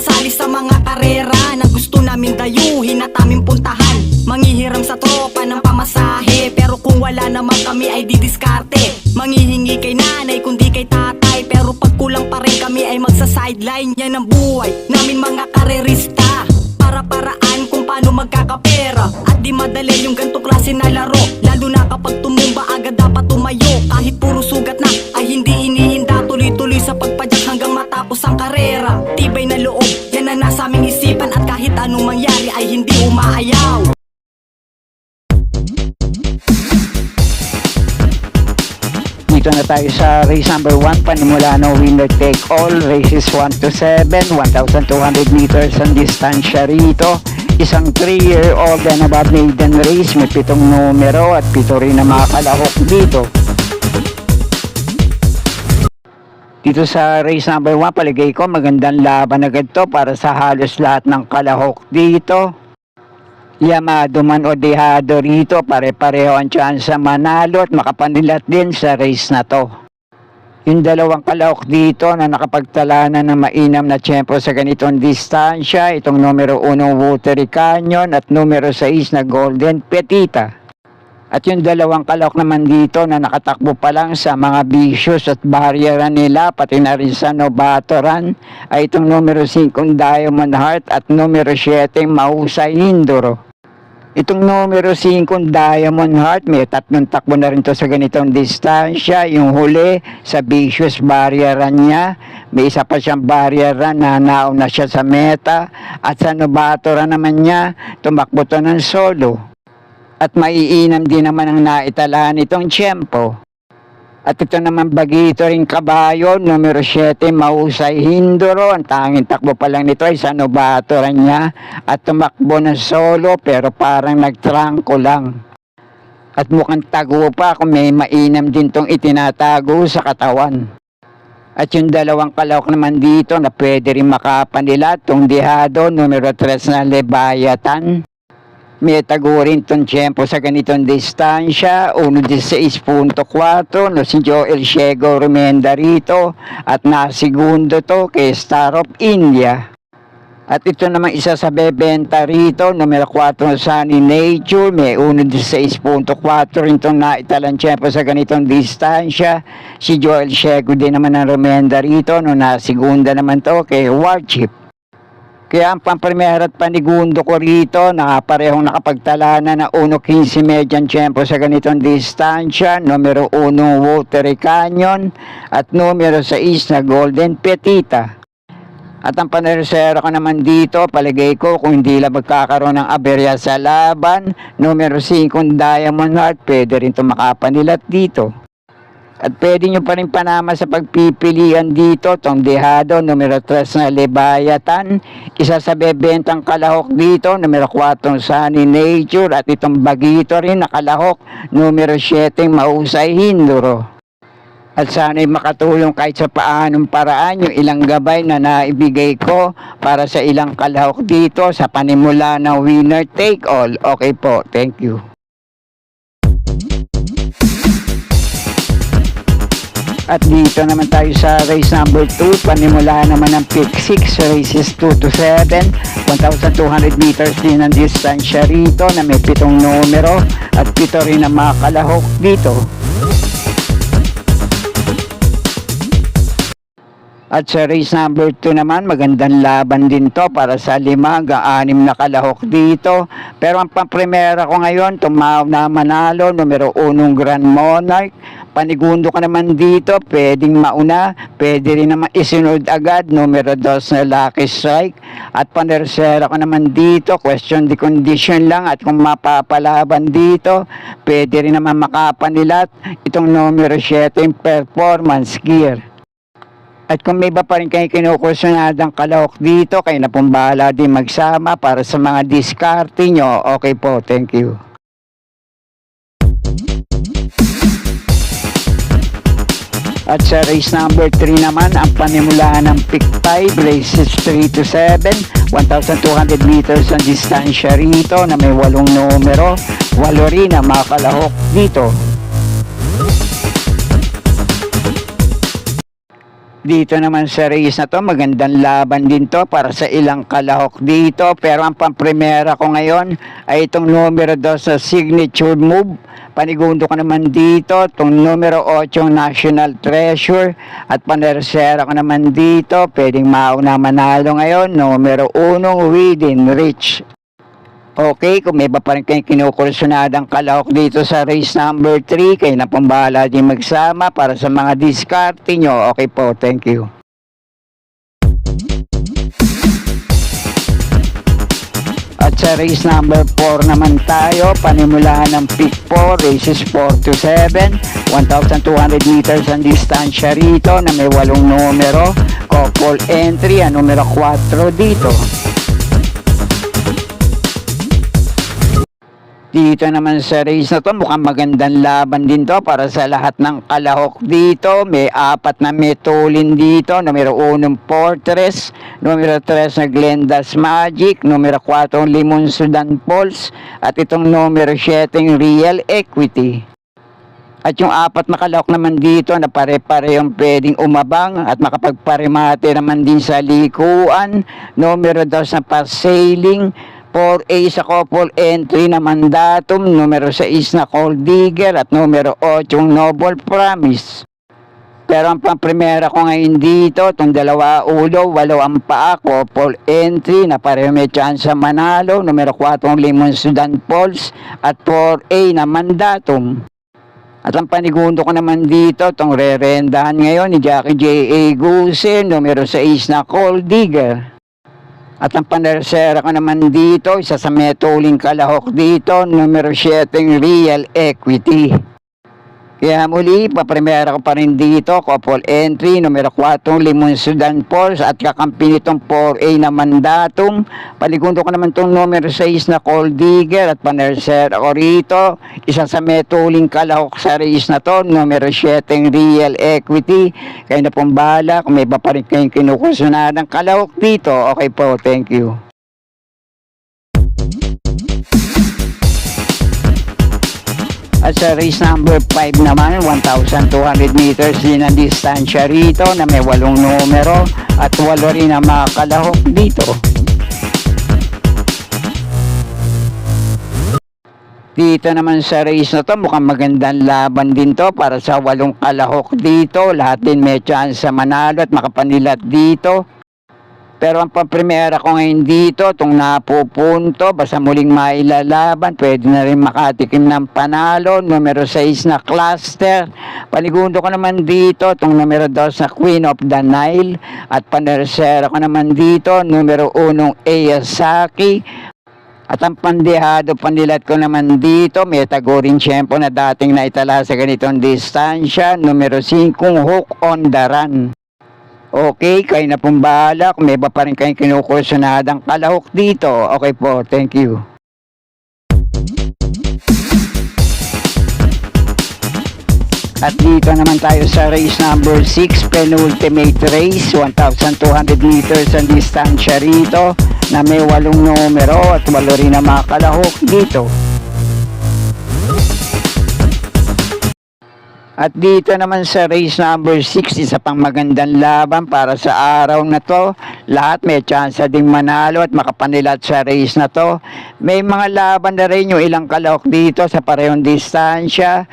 sasali sa mga karera na gusto namin dayuhin at aming puntahan. Manghihiram sa tropa ng pamasahe, pero kung wala naman kami ay didiskarte. Manghihingi kay nanay kundi kay tatay, pero pag kulang pa rin kami ay magsa-sideline. Yan ang buhay namin mga karerista, para-paraan kung paano magkakapera. At di madali yung gantong klase na laro, lalo na kapag tumumba agad dapat tumayo. Kahit puro sugat na ay hindi inihinda, tuloy-tuloy sa pagpadyak hanggang matapos ang karera. Tibay na loob, yan na nasa aming isipan, at kahit anong mangyari ay hindi umaayaw. Dito na tayo sa race number 1, panimula ng winner take all, races 1 to 7, 1,200 meters ang distansya rito. Isang 3-year-old and above maiden race, may 7 numero at 7 rin na mga kalahok dito. Dito sa race number 1, paligay ko magandang laban agad to para sa halos lahat ng kalahok dito. Yamado man o dehado rito, pare-pareho ang tsansa manalo at makapanilat din sa race na to. Yung dalawang kalahok dito na nakapagtala na ng mainam na tiyempo sa ganitong distansya, itong numero 1 Watery Canyon at numero 6 na Golden Petita. At yung dalawang kalahok naman dito na nakatakbo pa lang sa mga vicious at barriera nila, pati na rin sa Novatoran, ay itong numero 5 Diamond Heart at numero 7 Mahusay Hindoro. Itong numero 5 Diamond Heart, may 3 takbo na rin to sa ganitong distansya. Yung huli sa vicious barriera niya, may isa pa siyang barriera na nauna siya sa meta. At sa Novatoran naman niya, tumakbo to ng solo. At maiinam din naman ang naitalahan itong tiyempo. At ito naman bagito rin kabayo, numero 7 Mahusay Hindoro. Ang tanging takbo pa lang nito ay sa Novatoran niya at tumakbo ng solo, pero parang nagtrangko lang. At mukhang tago pa kung may mainam din tong itinatago sa katawan. At yung dalawang kalahok naman dito na pwede rin makapanilat, itong dehado, numero 3 na Leviathan. May tago rin itong tiyempo sa ganitong distansya, 1:16.4, no, si Joel Shego Rumenda rito, at nasigundo to kay Star of India. At ito naman isa sa bebenta rito, numero 4 Sunny Nature, may 1:16.4 rin itong naitalang tiyempo sa ganitong distansya. Si Joel Shego din naman ang Rumenda rito, no, nasigunda naman to kay Warchip. Kaya ang pamprimera at panigundo ko rito na parehong nakapagtala na 1:15 median tiyempo sa ganitong distansya, numero 1 Watery Canyon at numero 6 na Golden Petita. At ang panersero ko naman dito, paligay ko kung hindi lang magkakaroon ng aberya sa laban, numero 5 Diamond Heart, pwede rin ito makapanilat dito. At pwede nyo pa rin panama sa pagpipilian dito, itong dehado, numero 3 na Leviathan. Isa sa bebentang kalahok dito, numero 4 Sunny Nature. At itong bagito rin na kalahok, numero 7 Mahusay Hindoro. At sana'y makatulong kahit sa paanong paraan yung ilang gabay na naibigay ko para sa ilang kalahok dito sa panimula ng winner take all. Okay po, thank you. At dito naman tayo sa race number 2, panimula naman ng pick 6, races 2 to 7, 1,200 meters din ang distansya rito na may 7 numero at 7 rin ang mga kalahok dito. At sa race number 2 naman, magandang laban din to para sa 5 hanggang 6 na kalahok dito. Pero ang pamprimera ko ngayon, tumaw na manalo, numero 1 Grand Monarch. Panigundo ka naman dito, pwedeng mauna, pwede rin naman isunod agad, numero 2 na Lucky Strike. At panersera ko naman dito, question the condition lang, at kung mapapalaban dito, pwede rin naman makapanilat itong numero 7 Performance Gear. At kung may iba pa rin kayo kinukursunadang kalahok dito, kayo na pong bahala din magsama para sa mga diskarte nyo. Okay po, thank you. At sa race number 3 naman, ang panimulaan ng pick 5, races 3 to 7, 1,200 meters ang distansya rito na may 8 numero, 8 rin ang mga kalahok dito. Dito naman sa race na to, magandang laban din to para sa ilang kalahok dito. Pero ang pamprimera ko ngayon ay itong numero 2 sa signature move. Panigundo ko naman dito, itong numero 8 National Treasure. At panersera ko naman dito, pwedeng mauna manalo ngayon, numero 1 Within Reach. Okay, kung may iba pa rin kayong kinukursunadang kalahok dito sa race number 3, kayo na pong bahala din magsama para sa mga diskarte nyo. Okay po, thank you. At sa race number 4 naman tayo, panimulahan ng pick 4, races 4 to 7, 1,200 meters ang distansya rito na may 8 numero, couple entry, ang numero 4 dito. Dito naman sa race na to, mukhang magandang laban din to para sa lahat ng kalahok dito. May 4 na metulin dito. Numero 1 Fortress, numero 3 na Glenda's Magic, numero 4 Limon Sudan Pulse, at itong numero 7 Real Equity. At yung 4 na kalahok naman dito na pare-parehong pwedeng umabang at makapagparimate naman din sa likuan. Numero 2 na Passailing, 4A sa couple entry na Mandatum, numero 6 na Cold Digger, at numero 8 yung Noble Promise. Pero ang pang-primera ko ngayon dito, itong 2 ulo, 8 ang paa, couple entry na pareho may chance sa manalo, numero 4 Limon Sudan Pulse, at 4A na Mandatum. At ang panigundo ko naman dito, itong re-rendahan ngayon ni Jackie J.A. Guse, numero 6 na Cold Digger. At ang panersera ko naman dito, isa sa metuling kalahok dito, numero 7 Real Equity. Kaya muli, paprimera ko pa rin dito, couple entry, numero 4 Limon Sudan Pulse, at kakampi nitong 4A na Mandatum. Paligundo ko naman itong numero 6 na Cold Digger, at panersera ko rito, isa sa metuling kalahok sa race na to, numero 7 Real Equity. Kaya na pong bahala, kung may iba pa rin kayong kinukusunan ng kalahok dito. Okay po, thank you. At sa race number 5 naman, 1,200 meters din ang distansya rito na may 8 numero at 8 rin ang mga kalahok dito. Dito naman sa race na to, mukhang magandang laban din to para sa 8 kalahok dito. Lahat din may chance sa manalo at makapanilat dito. Pero ang pang-primera ko ngayon dito, itong napupunto, basta muling mailalaban, pwede na rin makatikim ng panalo, numero 6 na Cluster. Panigundo ko naman dito, itong numero 2 na Queen of the Nile, at panersera ko naman dito, numero 1 Eyasaki. At ang pandehado panilat ko naman dito, may taguring tiyempo na dating naitala sa ganitong distansya, numero 5 Hook on the Run. Okay, kayo na pong bahala kung may iba pa rin kayong kinukursunadang kalahok dito. Okay po, thank you. At dito naman tayo sa race number 6, penultimate race, 1,200 meters ang distansya rito na may 8 numero at 8 rin ang mga kalahok dito. At dito naman sa race number 6, isa pang magandang laban para sa araw na to. Lahat may chance ding manalo at makapanilat sa race na to. May mga laban na rin yung ilang kalahok dito sa parehong distansya.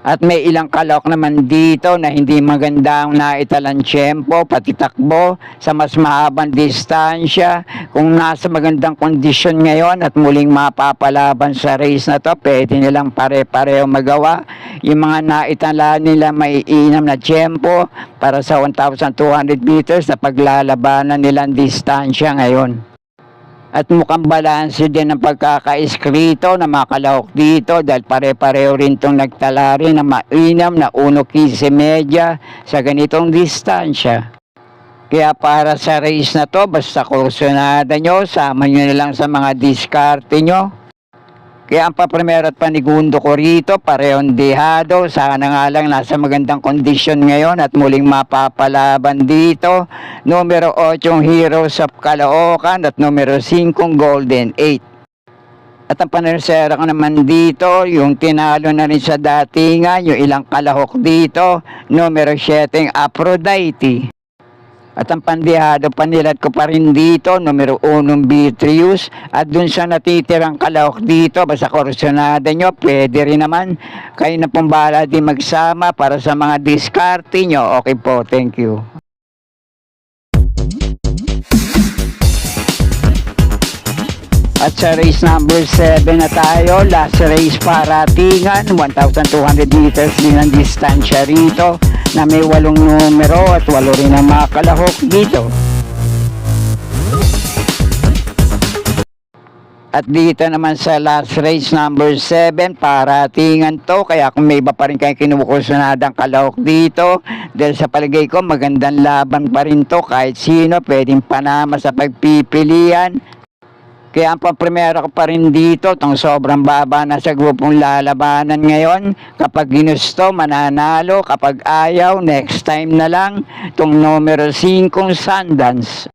At may ilang kalahok naman dito na hindi magandang naitalang tiyempo, pati takbo sa mas mahabang distansya. Kung nasa magandang kondisyon ngayon at muling mapapalaban sa race na to, pwede nilang pare-pareho magawa. Yung mga naitala nila may inam na tiyempo para sa 1,200 meters na paglalabanan nilang distansya ngayon. At mukhang balanse din ang pagkakaiskrito ng mga kalahok dito dahil pare-pareho rin itong nagtala rin na mainam na 1.15 media sa ganitong distansya. Kaya para sa race na to, basta kursunada nyo, sama nyo na lang sa mga diskarte nyo. Kaya ang paprimero at panigundo ko rito, parehong dehado. Sana nga lang nasa magandang kondisyon ngayon at muling mapapalaban dito. Numero 8 Heroes of Caloocan at numero 5 Golden 8. At ang panersera ko naman dito, yung tinalo na rin sa datingan, yung ilang kalahok dito, numero 7, Aphrodite. At ang pandihado panilat ko pa rin dito, numero 1, Beatrius. At dun sa natitirang kalahok dito, basta kursunada nyo, pwede rin naman. Kayo na pong bahala din magsama para sa mga diskarte nyo. Okay po, thank you. At sa race number 7 na tayo, last race paratingan, 1,200 meters din ang distansya rito na may 8 numero at 8 rin ang mga kalahok dito. At dito naman sa last race number 7, paratingan to. Kaya kung may iba pa rin kayo kinukusunadang kalahok dito, dahil sa palagay ko magandang laban pa rin to. Kahit sino pwedeng panama sa pagpipilian. Kaya ang pampremera ko pa rin dito, itong sobrang baba na sa grupong lalabanan ngayon. Kapag ginusto, mananalo. Kapag ayaw, next time na lang. Itong numero 5, Sundance.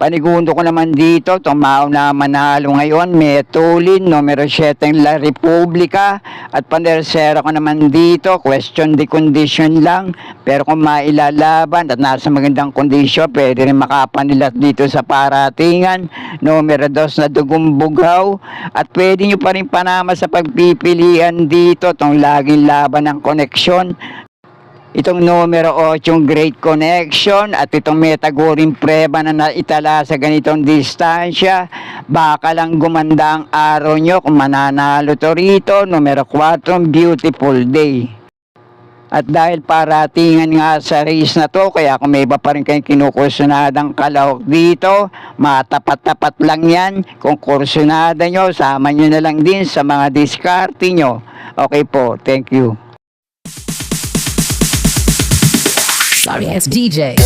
Panigundo ko naman dito, itong mauna manalo ngayon, Metulin, numero 7, La Republica. At panersera ko naman dito, question de condition lang. Pero kung mailalaban at nasa magandang kondisyon, pwede rin makapanilat dito sa paratingan. Numero 2 na Dugong Bughaw. At pwede nyo pa rin panama sa pagpipilian dito, itong laging laban ng koneksyon. Itong numero 8, Great Connection, at itong Metagoring Preba na naitala sa ganitong distansya. Baka lang gumanda ang araw nyo kung mananalo to rito. Numero 4, Beautiful Day. At dahil paratingan nga sa race na to, kaya kung may iba pa rin kayong kinukursunadang kalahok dito, matapat-tapat lang yan. Kung kursunada nyo, sama nyo na lang din sa mga diskarte nyo. Okay po, thank you. Sorry, it's DJ.